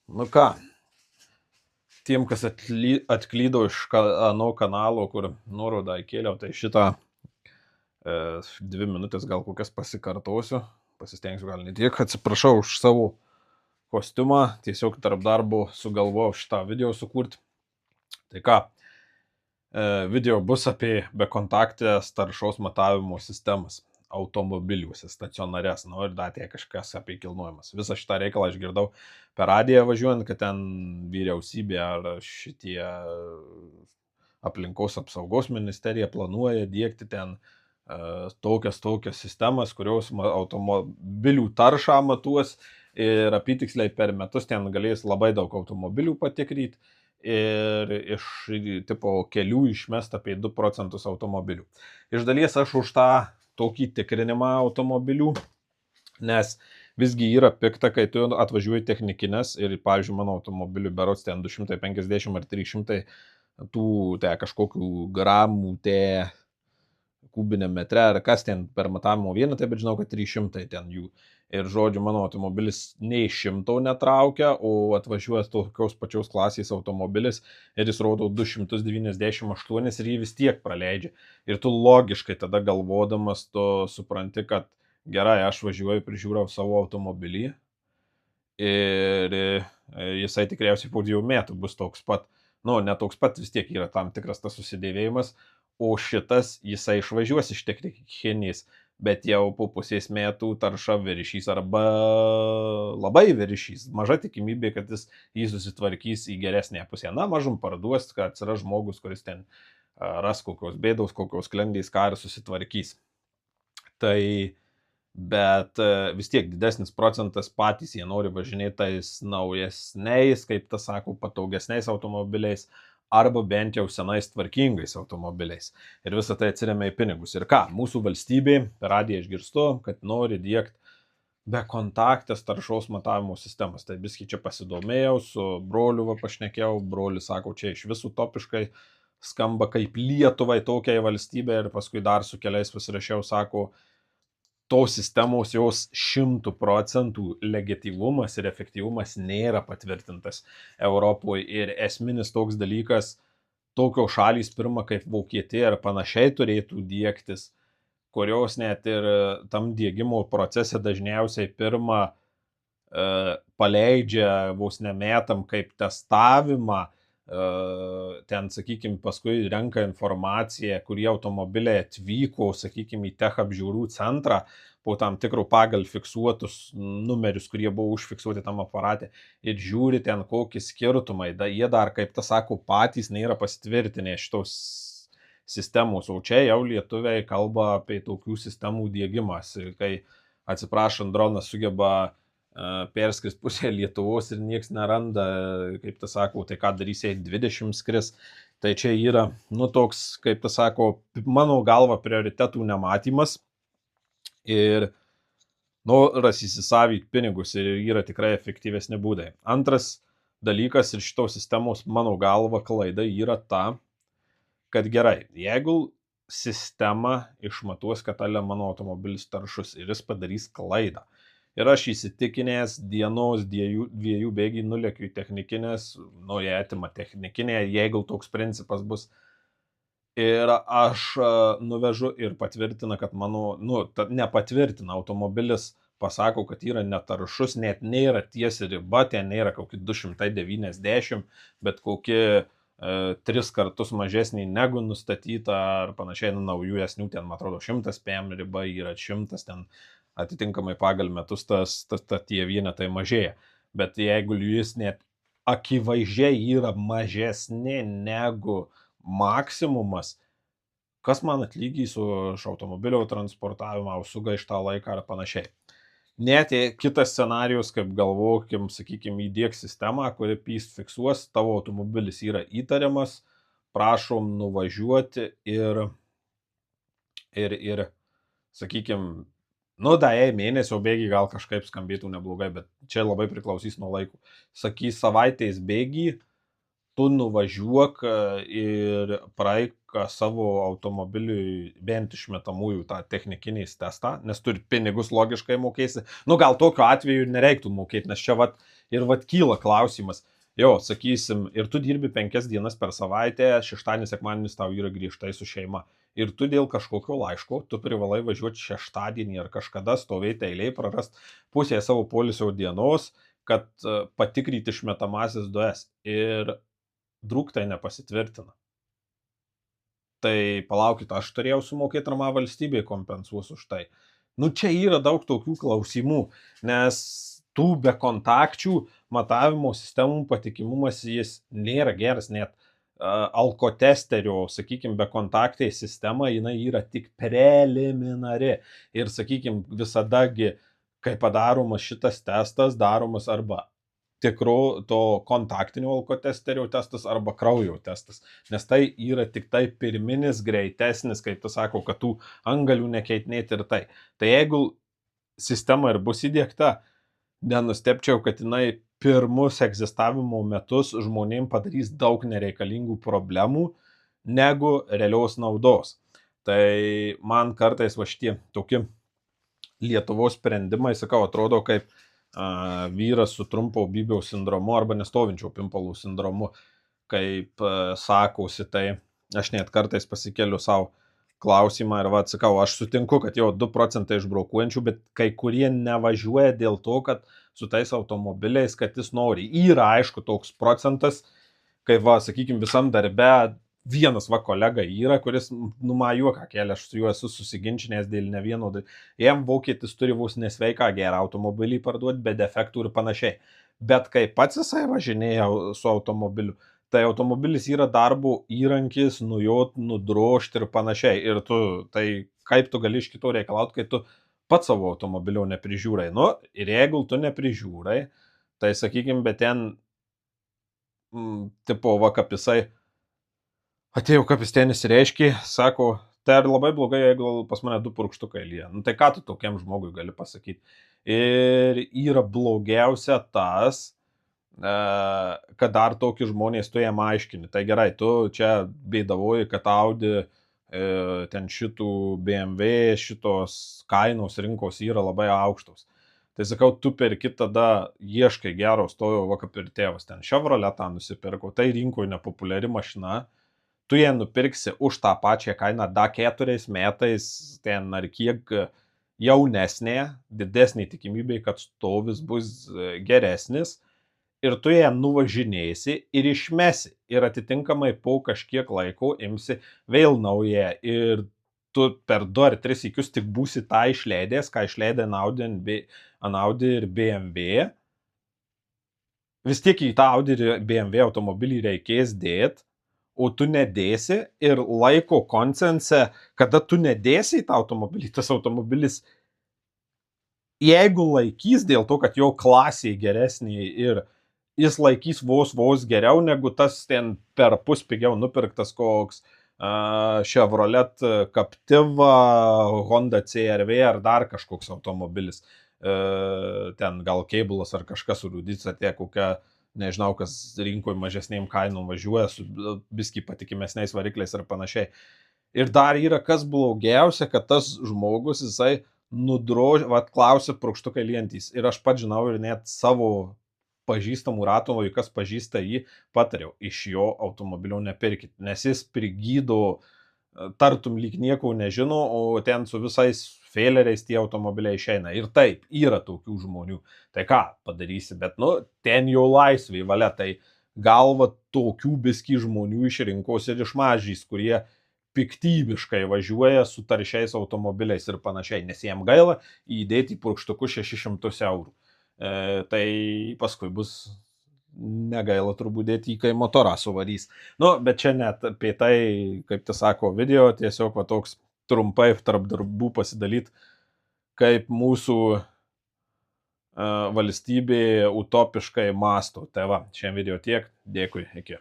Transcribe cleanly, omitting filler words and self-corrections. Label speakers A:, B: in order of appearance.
A: Nu ką, tiem, kas atklydo iš ano kanalo, kur nuorodą įkėliau, tai šitą 2 minutės gal kokias pasikartosiu. Pasistengsiu gal ne tiek. Atsiprašau už savo kostiumą. Tiesiog tarp darbo sugalvojau šitą video sukurti. Tai ką, video bus apie bekontaktės taršos matavimo sistemas automobiliuose, stacionarias, nu ir dar tiek kažkas apie kilnojimas. Visą šitą reikalą aš girdau per radiją važiuojant, kad ten vyriausybė ar šitie aplinkos apsaugos ministerija planuoja dėkti ten tokias sistemas, kurios automobilių taršą matuos ir apytiksliai per metus ten galės labai daug automobilių patikrinti ir iš tipo kelių išmest apie 2 procentus automobilių. Iš dalies aš už tą tokį tikrinimą automobilių, nes visgi yra pikta, kai tu atvažiuoji technikinės ir, pavyzdžiui, mano automobilių berods ten 250 ar 300 tų kažkokių gramų, kubiniam metre, ar kas ten per matavimo vienetą, bet žinau, kad 300 ten jų. Ir žodžiu, mano automobilis nei 100 netraukia, o atvažiuojas tokios pačios klasės automobilis ir jis rodo 298 ir jį vis tiek praleidžia. Ir tu logiškai tada galvodamas tu supranti, kad gerai, aš važiuoju, prižiūrau savo automobilį ir jisai tikriausiai po 2 metų bus toks pat, nu, ne toks pat, vis tiek yra tam tikras tas susidėvėjimas, o šitas jisai išvažiuos iš technikinės, bet jau po pusės metų tarša viršys arba labai viršys. Maža tikimybė, kad jį susitvarkys į geresnę pusę. Na, mažum parduos, kad atsiras žmogus, kuris ten ras kokios bėdos, kokios klendės, ką ir susitvarkys. Tai bet vis tiek didesnis procentas patys jie nori važinėti tais naujesniais, kaip tas sako, patogesniais automobiliais, arba bent jau senais tvarkingais automobiliais. Ir visą tai atsiremia į pinigus. Ir ką, mūsų valstybė, per radiją išgirstu, kad nori dėkti bekontaktės taršos matavimo sistemas. Tai viski čia pasidomėjau, su broliu pašnekėjau, brolis sako, čia iš visų utopiškai skamba kaip Lietuvai tokiai valstybė, ir paskui dar su keliais pasirašiau, sako, tos sistemos jos 100% legityvumas ir efektyvumas nėra patvirtintas Europoje. Ir esminis toks dalykas, tokios šalys pirma kaip Vokietija ir panašiai turėtų dėktis, kurios net ir tam dėgymo procese dažniausiai pirma paleidžia vos nemetam kaip testavimą, ten, sakykime, paskui renka informaciją, kurie automobiliai atvyko, sakykime, į tech apžiūrų centrą po tam tikrų pagal fiksuotus numerius, kurie buvo užfiksuoti tam aparate, ir žiūri ten kokį skirtumai. Jie dar, kaip tas sako, patys nėra pasitvirtinę šitos sistemos, o čia jau lietuviai kalba apie tokių sistemų diegimas, kai, atsiprašant, dronas sugeba perskrist pusę Lietuvos ir nieks neranda, kaip tas sako, tai ką darys, jei 20 skris. Tai čia yra, nu, toks, kaip tas sako, mano galva prioritetų nematymas ir noras įsisavyti pinigus, ir yra tikrai efektyvesni būdai. Antras dalykas ir šitos sistemos, mano galva, klaida yra ta, kad gerai, jeigu sistema išmatuos, kad mano automobilis taršus ir jis padarys klaidą, ir aš įsitikinęs dienos 2 bėgiai nulėkiu į technikinės, nu, jie atima technikinę, jeigu toks principas bus, ir aš nuvežu ir patvirtina, kad mano, nu, nepatvirtina, automobilis pasako, kad yra netaršus, net nėra tiesi riba, ten nėra kokie 290, bet kokie 3 kartus mažesnį negu nustatyta, ar panašiai, naujų esnių, ten, man atrodo, 100 PM riba yra 100, ten atitinkamai pagal metus tie vienetai mažėja. Bet jeigu jis net akivaizdžiai yra mažesnė negu maksimumas, kas man atlygys už automobilio transportavimą, sugaištą laiką ar panašiai. Net kitas scenarijus, kaip galvokim, sakykime, įdėk sistemą, kuri fiksuos, tavo automobilis yra įtariamas, prašom nuvažiuoti ir sakykime, nu, mėnesio bėgiai gal kažkaip skambėtų neblogai, bet čia labai priklausys nuo laiko. Sakys, savaitės bėgį tu nuvažiuok ir praeik savo automobiliui bent išmetamųjų tą technikiniais testą, nes turi pinigus logiškai mokėsi. Nu, gal tokiu atveju nereiktų mokėti, nes čia kyla klausimas. Jo, sakysim, ir tu dirbi 5 dienas per savaitę, šeštadienis, sekmadienis tau yra grįžtai su šeima. Ir tu dėl kažkokio laiško, tu privalai važiuoti šeštadienį ar kažkada stovėti eilėje, prarast pusę savo poilsio dienos, kad patikryti išmetamasis dujas. Ir drūk tai nepasitvirtina. Tai palaukit, aš turėjau sumokėti, ar man valstybė kompensuos už tai. Nu, čia yra daug tokių klausimų, nes tų bekontakčių matavimo sistemų patikimumas jis nėra geras, net alkotesterio, sakykime, bekontaktė sistema, jinai yra tik preliminari. Ir, sakykime, visadagi, kai padaromas šitas testas, daromas arba tikro to kontaktinio alkotesterio testas arba kraujo testas, nes tai yra tik tai pirminis, greitesnis, kaip tu sako, kad tų angalių nekeitinėti ir tai. Tai jeigu sistema ir bus įdiegta, nenustepčiau, kad jinai pirmus egzistavimo metus žmonėm padarys daug nereikalingų problemų negu realios naudos. Tai man kartais va šitie tokie Lietuvos sprendimai, sakau, atrodo kaip vyras su trumpo bybiaus sindromu arba nestovinčio pimpalų sindromu, kaip sakosi, tai aš net kartais pasikeliu savo klausimą ir atsakau, aš sutinku, kad jau 2 procentai išbrokuojančių, bet kai kurie nevažiuoja dėl to, kad su tais automobiliais, kad jis nori. Yra, aišku, toks procentas, kai sakykime, visam darbe vienas kolega yra, kuris man juoką kelia, aš su juo esu susiginčinęs dėl ne vieno. Jam vokietis turi vos nesveiką gerą automobilį parduoti, be defektų ir panašiai. Bet kai pats jisai važinėja su automobiliu, tai automobilis yra darbo įrankis, nujot, nudrošti ir panašiai. Ir tai kaip tu gali iš kito reikalauti, kai tu pats savo automobilio neprižiūrai. Nu, ir jeigu tu neprižiūrai, tai sakykime, bet ten tipo kaip jisai atėjo kapistenis reiškia, sako, tai ar labai blogai, jeigu pas mane 2 purkštukai lyja. Nu, tai ką tu tokiam žmogui gali pasakyti? Ir yra blogiausia tas, kad dar tokie žmonės tu jam aiškini. Tai gerai, tu čia bėdavoji, kad Audi ten šitų BMW, šitos kainos rinkos yra labai aukštos. Tai sakau, tu perki tada ieškai gero stojo, kaip ir tėvas ten Chevroletą nusipirko, tai rinkoje nepopuliari mašina. Tu ją nupirksi už tą pačią kainą dar 4 metais, ten ar kiek jaunesnė, didesnė tikimybė, kad stovis bus geresnis, ir tu ją nuvažinėsi ir išmesi, ir atitinkamai po kažkiek laiko imsi vėl naują, ir tu per 2 ar 3 sykius tik būsi tą išleidęs, ką išleidė Audi ir BMW. Vis tiek į tą Audi ir BMW automobilį reikės dėti, o tu nedėsi, ir laiko konsense, kada tu nedėsi į tą automobilį, tas automobilis, jeigu laikys dėl to, kad jo klasiai geresnė ir jis laikys vos geriau negu tas ten per pus pigiau nupirktas koks Chevrolet Captiva, Honda CR-V ar dar kažkoks automobilis. Ten gal Keibulas ar kažkas surūdyts, atėjo kokia, nežinau, kas rinkoje mažesnėm kainom važiuoja su biskį patikimesniais varikliais ir panašiai. Ir dar yra kas blogiausia, kad tas žmogus, jisai klausia purkštukai lyjantys. Ir aš pats žinau ir net savo pažįstamų ratovui, kas pažįsta jį, patariau, iš jo automobilio nepirkit, nes jis prigydo, tartum lyg nieko nežino, o ten su visais feileriais tie automobiliai išeina. Ir taip, yra tokių žmonių. Tai ką padarysi, bet ten jo laisvė valia, tai galva tokių biskį žmonių iš rinkos ir išmažys, kurie piktybiškai važiuoja su taršiais automobiliais ir panašiai, nes jiem gaila įdėti į purkštukus 600 eurų. Tai paskui bus negaila turbūt dėti į, kai motorą suvarys. Bet čia net apie tai, kaip tai sako video, tiesiog toks trumpai tarp darbų pasidalyti, kaip mūsų valstybė utopiškai masto. Tai va, šiandien video tiek. Dėkui, iki.